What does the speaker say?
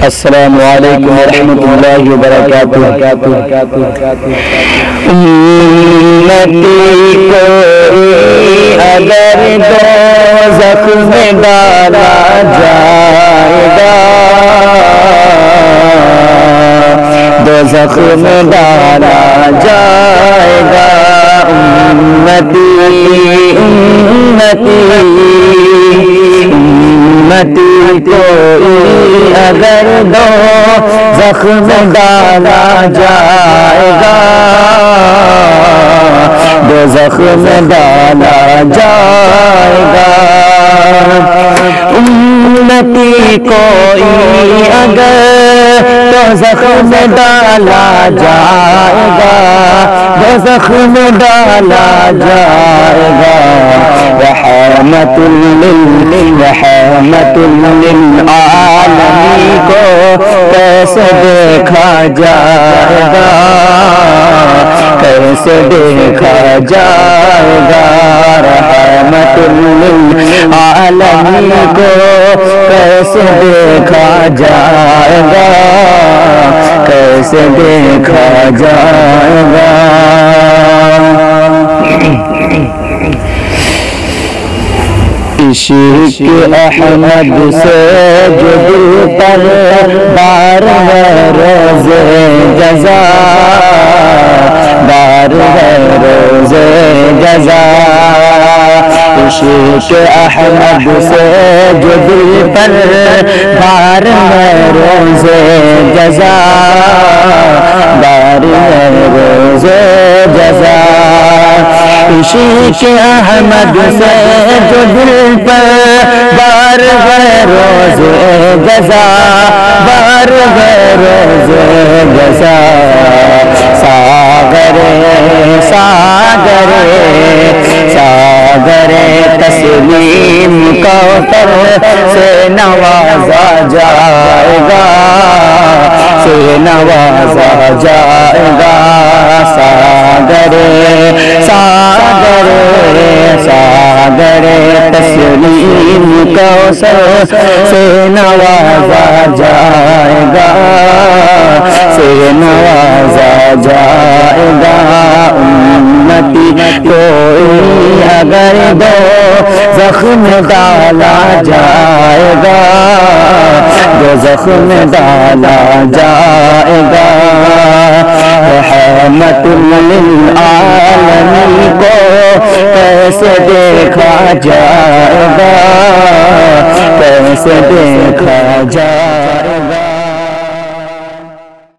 السلام علیکم ورحمۃ اللہ وبرکاتہ۔ امتی کو اگر دوزخ میں ڈالا جائے گا، دوزخ میں ڈالا جائے گا، امتی کوئی اگر دوزخ میں ڈالا جائے گا، دوزخ میں ڈالا جائے گا، امتی کوئی اگر دوزخ میں ڈالا جائے گا، دوزخ میں ڈالا جائے گا، رحمت للعالمین کو کیسے دیکھا جائے گا، کیسے دیکھا جائے گا، رحمت للعالمین کو کیسے دیکھا جائے گا، کیسے دیکھا جائے گا۔ عشق احمد سے جو دل پر بار ہے روز جزا، بار ہے روز جزا، عشق احمد سے جو دل پر بار ہے روز جزا، بار ہے روز جزا، عشق احمد سے جو دل پر بار ہے روز جزا، بار ہے روز جزا، ساغر تسلیم کوثر سے نوازا جائے گا، سے نوازا جائے گا، ساغر تسلیم کوثر سے نوازا جائے گا، سے نوازا جائے گا، امتی کوئی اگر دوزخ میں ڈالا جائے گا، دوزخ میں ڈالا جائے گا، رحمت للعالمین کو کیسے دیکھا جائے گا، کیسے دیکھا جائے گا۔